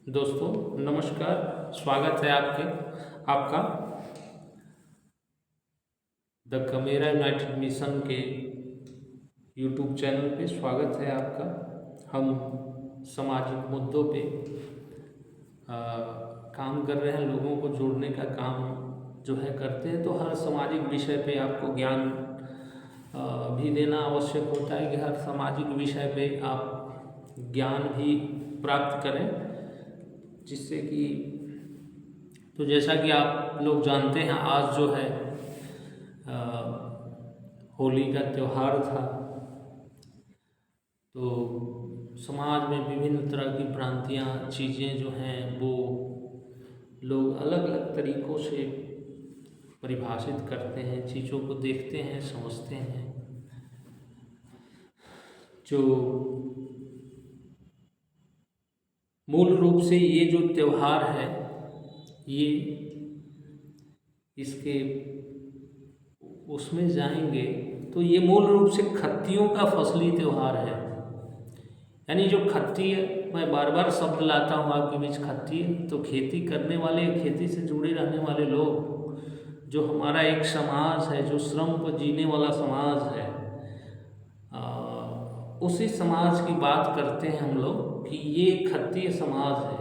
दोस्तों नमस्कार। स्वागत है आपका द कमेरा यूनाइटेड मिशन के यूट्यूब चैनल पे स्वागत है आपका। हम सामाजिक मुद्दों पे काम कर रहे हैं, लोगों को जोड़ने का काम जो है करते हैं। तो हर सामाजिक विषय पे आपको ज्ञान भी देना आवश्यक होता है कि हर सामाजिक विषय पे आप ज्ञान भी प्राप्त करें, जिससे कि तो जैसा कि आप लोग जानते हैं, आज जो है होली का त्यौहार था। तो समाज में विभिन्न तरह की भ्रांतियाँ, चीज़ें जो हैं वो लोग अलग अलग तरीक़ों से परिभाषित करते हैं, चीज़ों को देखते हैं, समझते हैं। जो मूल रूप से ये जो त्यौहार है, ये इसके उसमें जाएंगे तो ये मूल रूप से खत्तियों का फसली त्यौहार है। यानी जो खत्ती, मैं बार बार शब्द लाता हूँ आपके बीच, खत्ती तो खेती करने वाले, खेती से जुड़े रहने वाले लोग, जो हमारा एक समाज है, जो श्रम पर जीने वाला समाज है, उसी समाज की बात करते हैं हम लोग कि ये खत्तीय समाज है।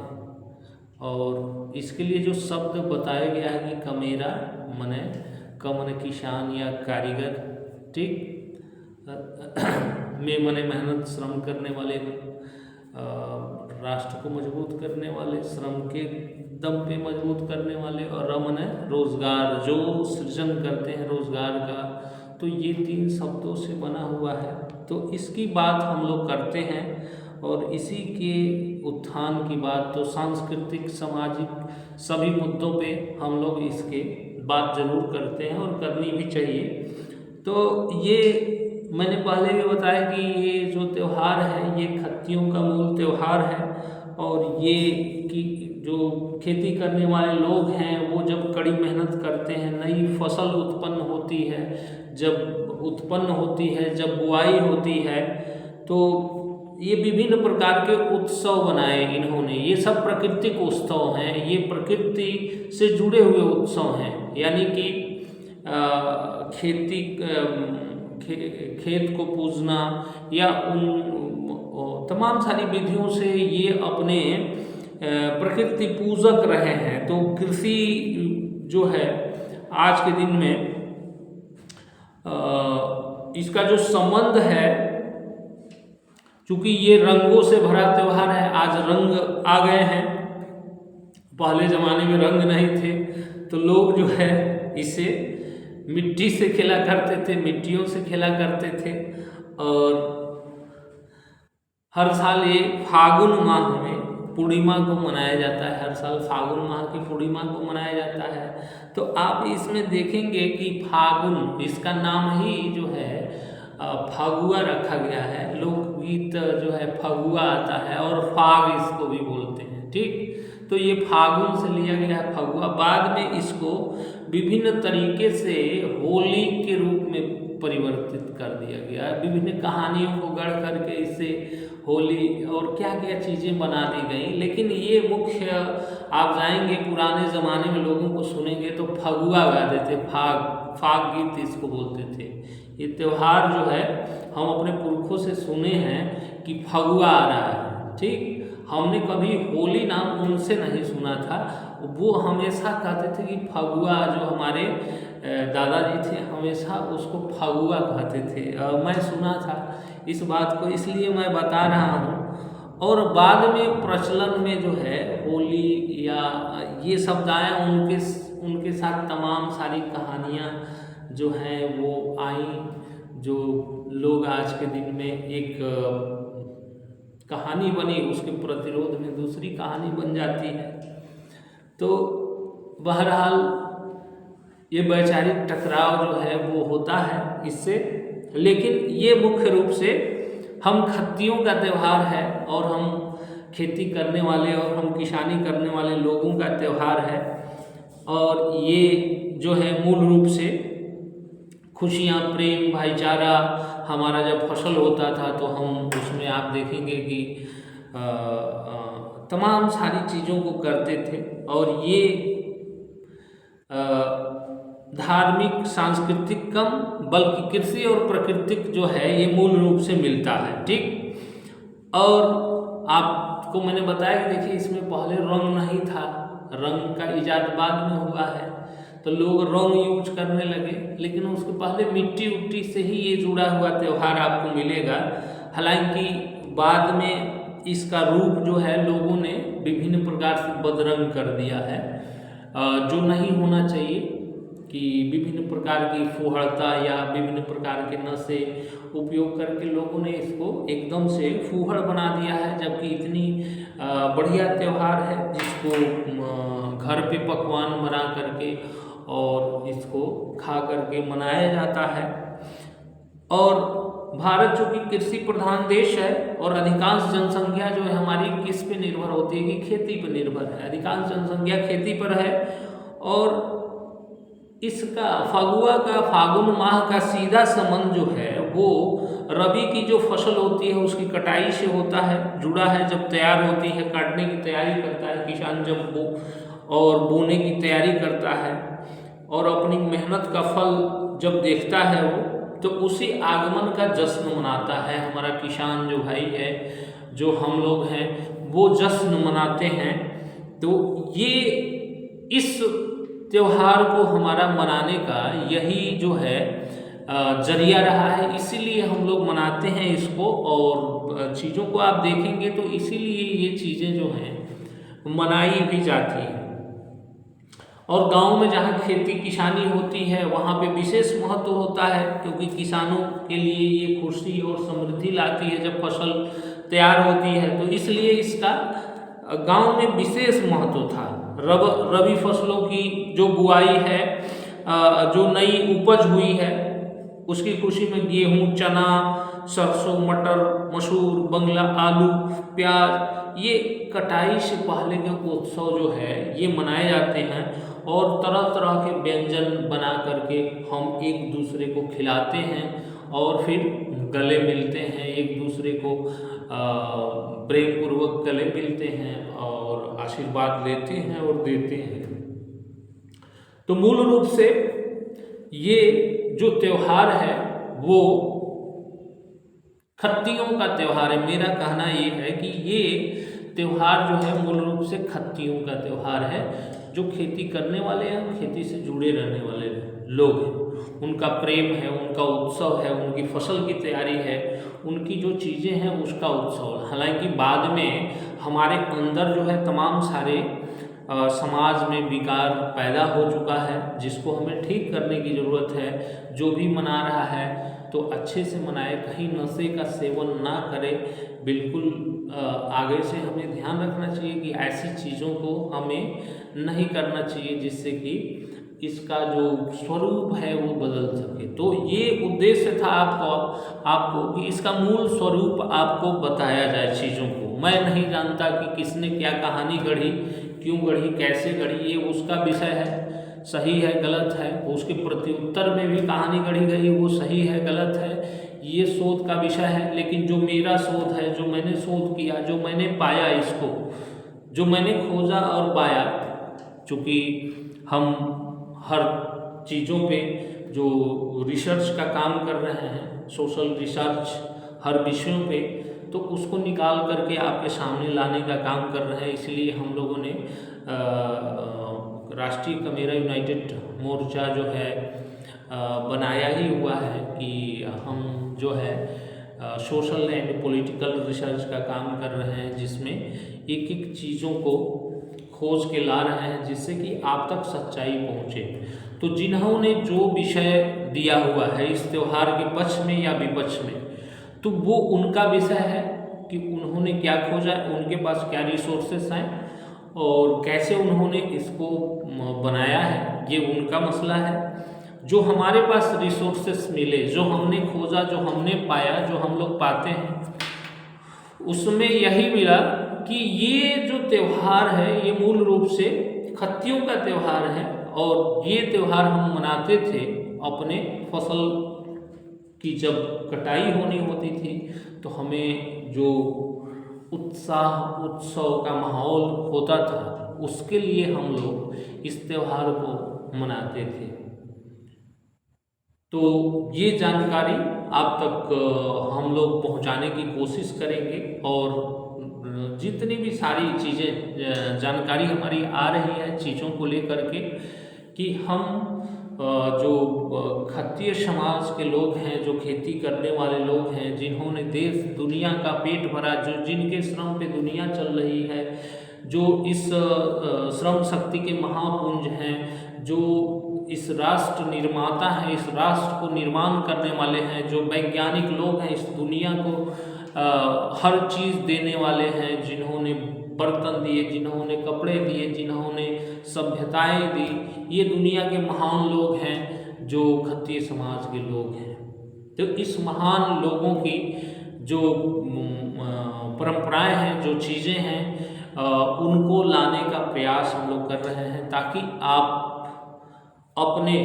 और इसके लिए जो शब्द बताया गया है कि कमेरा मने कमन किसान या कारीगर, ठीक में मने मेहनत श्रम करने वाले, राष्ट्र को मजबूत करने वाले, श्रम के दम पे मजबूत करने वाले, और रमन है रोजगार, जो सृजन करते हैं रोजगार का। तो ये तीन शब्दों से बना हुआ है। तो इसकी बात हम लोग करते हैं और इसी के उत्थान की बात, तो सांस्कृतिक सामाजिक सभी मुद्दों पे हम लोग इसके बात जरूर करते हैं और करनी भी चाहिए। तो ये मैंने पहले भी बताया कि ये जो त्यौहार है ये खत्तियों का मूल त्यौहार है। और ये कि जो खेती करने वाले लोग हैं वो जब कड़ी मेहनत करते हैं, नई फसल उत्पन्न होती है, जब बुआई होती है, तो ये विभिन्न प्रकार के उत्सव बनाए इन्होंने। ये सब प्राकृतिक उत्सव हैं, ये प्रकृति से जुड़े हुए उत्सव हैं। यानी कि खेत को पूजना या उन तमाम सारी विधियों से ये अपने प्रकृति पूजक रहे हैं। तो कृषि जो है आज के दिन में इसका जो संबंध है, चूँकि ये रंगों से भरा त्यौहार है, आज रंग आ गए हैं, पहले ज़माने में रंग नहीं थे, तो लोग जो है इसे मिट्टी से खेला करते थे, मिट्टियों से खेला करते थे। और हर साल ये फागुन माह में पूर्णिमा को मनाया जाता है, हर साल फागुन माह की पूर्णिमा को मनाया जाता है। तो आप इसमें देखेंगे कि फागुन, इसका नाम ही जो है फगुआ रखा गया है। लोकगीत जो है फगुआ आता है और फाग इसको भी बोलते हैं, ठीक। तो ये फागुन से लिया गया है फगुआ। बाद में इसको विभिन्न तरीके से होली के रूप में परिवर्तित कर दिया गया है। विभिन्न कहानियों को गढ़ करके इसे होली और क्या क्या चीज़ें बना दी गई। लेकिन ये मुख्य, आप जाएंगे पुराने ज़माने में लोगों को सुनेंगे तो फगुआ गाते थे, फाग गीत इसको बोलते थे। ये त्यौहार जो है हम अपने पुरखों से सुने हैं कि फगुआ आ रहा है, ठीक। हमने कभी होली नाम उनसे नहीं सुना था। वो हमेशा कहते थे कि फगुआ, जो हमारे दादाजी थे हमेशा उसको फगुआ कहते थे। मैं सुना था इस बात को, इसलिए मैं बता रहा हूँ। और बाद में प्रचलन में जो है होली या ये शब्द आए, उनके साथ तमाम सारी कहानियाँ जो हैं वो आई, जो लोग आज के दिन में एक कहानी बनी, उसके प्रतिरोध में दूसरी कहानी बन जाती है। तो बहरहाल ये वैचारिक टकराव जो है वो होता है इससे। लेकिन ये मुख्य रूप से हम खत्तियों का त्यौहार है और हम खेती करने वाले और हम किसानी करने वाले लोगों का त्यौहार है। और ये जो है मूल रूप से खुशियाँ, प्रेम, भाईचारा, हमारा जब फसल होता था तो हम उसमें आप देखेंगे कि तमाम सारी चीज़ों को करते थे। और ये धार्मिक सांस्कृतिक कम बल्कि कृषि और प्राकृतिक जो है ये मूल रूप से मिलता है। ठीक। और आपको मैंने बताया कि देखिए इसमें पहले रंग नहीं था, रंग का इजाद बाद में हुआ है, तो लोग रंग यूज करने लगे, लेकिन उसके पहले मिट्टी उट्टी से ही ये जुड़ा हुआ त्यौहार आपको मिलेगा। हालांकि बाद में इसका रूप जो है लोगों ने विभिन्न प्रकार से बदरंग कर दिया है, जो नहीं होना चाहिए कि विभिन्न प्रकार की फूहड़ता या विभिन्न प्रकार के नशे उपयोग करके लोगों ने इसको एकदम से फूहड़ बना दिया है, जबकि इतनी बढ़िया त्यौहार है जिसको घर पे पकवान बना करके और इसको खा करके मनाया जाता है। और भारत जो कि कृषि प्रधान देश है और अधिकांश जनसंख्या जो है हमारी किस पे निर्भर होती है कि खेती पर निर्भर है, अधिकांश जनसंख्या खेती पर है। और इसका फगुआ का फागुन माह का सीधा संबंध जो है वो रबी की जो फसल होती है उसकी कटाई से होता है, जुड़ा है। जब तैयार होती है, काटने की तैयारी करता है किसान, जब और बोने की तैयारी करता है और अपनी मेहनत का फल जब देखता है वो, तो उसी आगमन का जश्न मनाता है हमारा किसान जो भाई है, जो हम लोग हैं, वो जश्न मनाते हैं। तो ये इस त्योहार को हमारा मनाने का यही जो है जरिया रहा है, इसीलिए हम लोग मनाते हैं इसको। और चीज़ों को आप देखेंगे तो इसीलिए ये चीज़ें जो हैं मनाई भी जाती हैं। और गांव में जहाँ खेती किसानी होती है वहाँ पे विशेष महत्व होता है, क्योंकि किसानों के लिए ये खुशी और समृद्धि लाती है जब फसल तैयार होती है, तो इसलिए इसका गांव में विशेष महत्व था। रबी फसलों की जो बुआई है, जो नई उपज हुई है, उसकी खुशी में गेहूं, चना, सरसों, मटर, मसूर, बंगला, आलू, प्याज, ये कटाई से पहले के उत्सव जो है ये मनाए जाते हैं। और तरह तरह के व्यंजन बना करके हम एक दूसरे को खिलाते हैं और फिर गले मिलते हैं, एक दूसरे को प्रेम पूर्वक गले मिलते हैं और आशीर्वाद लेते हैं और देते हैं। तो मूल रूप से ये जो त्योहार है वो खत्तियों का त्योहार है। मेरा कहना ये है कि ये त्योहार जो है मूल रूप से खत्तियों का त्योहार है, जो खेती करने वाले हैं, खेती से जुड़े रहने वाले लोग हैं, उनका प्रेम है, उनका उत्सव है, उनकी फसल की तैयारी है, उनकी जो चीज़ें हैं उसका उत्सव। हालांकि बाद में हमारे अंदर जो है तमाम सारे समाज में विकार पैदा हो चुका है, जिसको हमें ठीक करने की ज़रूरत है। जो भी मना रहा है तो अच्छे से मनाए, कहीं नशे का सेवन ना करे। बिल्कुल आगे से हमें ध्यान रखना चाहिए कि ऐसी चीज़ों को हमें नहीं करना चाहिए जिससे कि इसका जो स्वरूप है वो बदल सके। तो ये उद्देश्य था आपको कि इसका मूल स्वरूप आपको बताया जाए चीज़ों को। मैं नहीं जानता कि किसने क्या कहानी गढ़ी, क्यों गढ़ी, कैसे गढ़ी, ये उसका विषय है, सही है गलत है। उसके प्रत्युत्तर में भी कहानी गढ़ी गई, वो सही है गलत है, ये शोध का विषय है। लेकिन जो मेरा शोध है, जो मैंने शोध किया, जो मैंने पाया, इसको जो मैंने खोजा और पाया, चूँकि हम हर चीज़ों पे जो रिसर्च का काम कर रहे हैं, सोशल रिसर्च हर विषयों पे, तो उसको निकाल करके आपके सामने लाने का काम कर रहे हैं। इसलिए हम लोगों ने राष्ट्रीय कमेरा यूनाइटेड मोर्चा जो है बनाया ही हुआ है कि हम जो है सोशल एंड पॉलिटिकल रिसर्च का काम कर रहे हैं, जिसमें एक एक चीज़ों को खोज के ला रहे हैं जिससे कि आप तक सच्चाई पहुँचे। तो जिन्होंने जो विषय दिया हुआ है इस त्यौहार के पक्ष में या विपक्ष में, तो वो उनका विषय है कि उन्होंने क्या खोजा, उनके पास क्या रिसोर्सेस हैं और कैसे उन्होंने इसको बनाया है, ये उनका मसला है। जो हमारे पास रिसोर्सेस मिले, जो हमने खोजा, जो हमने पाया, जो हम लोग पाते हैं, उसमें यही मिला कि ये जो त्यौहार है ये मूल रूप से खत्तियों का त्यौहार है। और ये त्यौहार हम मनाते थे अपने फसल की जब कटाई होनी होती थी, तो हमें जो उत्साह उत्सव का माहौल होता था, उसके लिए हम लोग इस त्यौहार को मनाते थे। तो ये जानकारी आप तक हम लोग पहुंचाने की कोशिश करेंगे, और जितनी भी सारी चीज़ें जानकारी हमारी आ रही है चीज़ों को लेकर के, कि हम जो खत्तिय समाज के लोग हैं, जो खेती करने वाले लोग हैं, जिन्होंने देश दुनिया का पेट भरा, जो जिनके श्रम पे दुनिया चल रही है, जो इस श्रम शक्ति के महापुंज हैं, जो इस राष्ट्र निर्माता हैं, इस राष्ट्र को निर्माण करने वाले हैं, जो वैज्ञानिक लोग हैं, इस दुनिया को हर चीज़ देने वाले हैं, जिन्होंने बर्तन दिए, जिन्होंने कपड़े दिए, जिन्होंने सभ्यताएं दी, ये दुनिया के महान लोग हैं जो खत्तिय समाज के लोग हैं। तो इस महान लोगों की जो परंपराएं हैं, जो चीज़ें हैं, उनको लाने का प्रयास हम लोग कर रहे हैं, ताकि आप अपने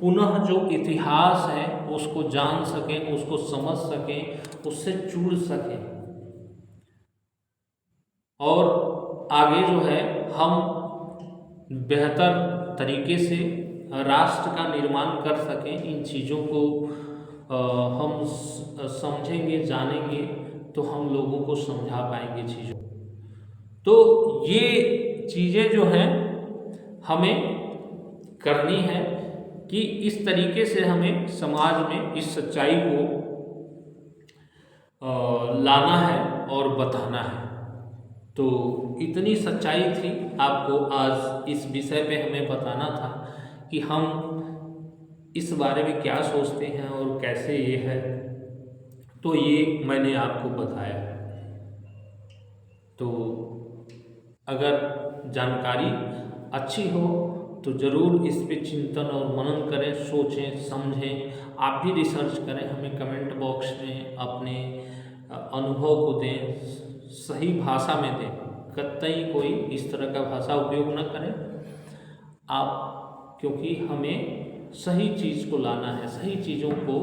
पुनः जो इतिहास है उसको जान सकें, उसको समझ सकें, उससे जुड़ सकें, और आगे जो है हम बेहतर तरीके से राष्ट्र का निर्माण कर सकें। इन चीज़ों को हम समझेंगे, जानेंगे, तो हम लोगों को समझा पाएंगे चीज़ों। तो ये चीज़ें जो हैं हमें करनी है कि इस तरीके से हमें समाज में इस सच्चाई को लाना है और बताना है। तो इतनी सच्चाई थी, आपको आज इस विषय पे हमें बताना था कि हम इस बारे में क्या सोचते हैं और कैसे ये है। तो ये मैंने आपको बताया। तो अगर जानकारी अच्छी हो तो ज़रूर इस पे चिंतन और मनन करें, सोचें, समझें। आप भी रिसर्च करें, हमें कमेंट बॉक्स में अपने अनुभव को दें, सही भाषा में दें, कतई कोई इस तरह का भाषा उपयोग न करें आप, क्योंकि हमें सही चीज़ को लाना है, सही चीज़ों को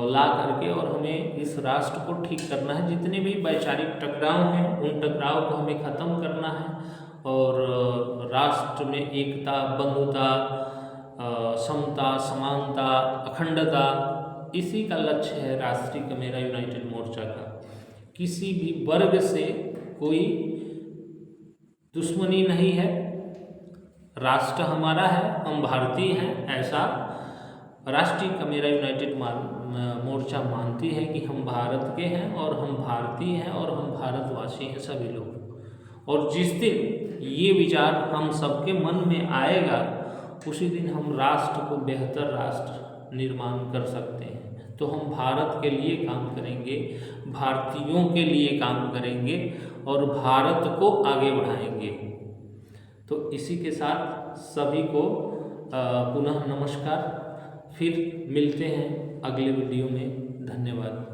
ला करके, और हमें इस राष्ट्र को ठीक करना है। जितने भी वैचारिक टकराव हैं उन टकराव को हमें ख़त्म करना है, और राष्ट्र में एकता, बंधुता, समता, समानता, अखंडता, इसी का लक्ष्य है राष्ट्रीय कमेरा यूनाइटेड मोर्चा का। किसी भी वर्ग से कोई दुश्मनी नहीं है, राष्ट्र हमारा है, हम भारतीय हैं, ऐसा राष्ट्रीय कमेरा यूनाइटेड मोर्चा मानती है कि हम भारत के हैं और हम भारतीय हैं और हम भारतवासी हैं सभी लोग। और जिस दिन ये विचार हम सबके मन में आएगा, उसी दिन हम राष्ट्र को बेहतर राष्ट्र निर्माण कर सकते हैं। तो हम भारत के लिए काम करेंगे, भारतीयों के लिए काम करेंगे और भारत को आगे बढ़ाएंगे। तो इसी के साथ सभी को पुनः नमस्कार। फिर मिलते हैं अगले वीडियो में। धन्यवाद।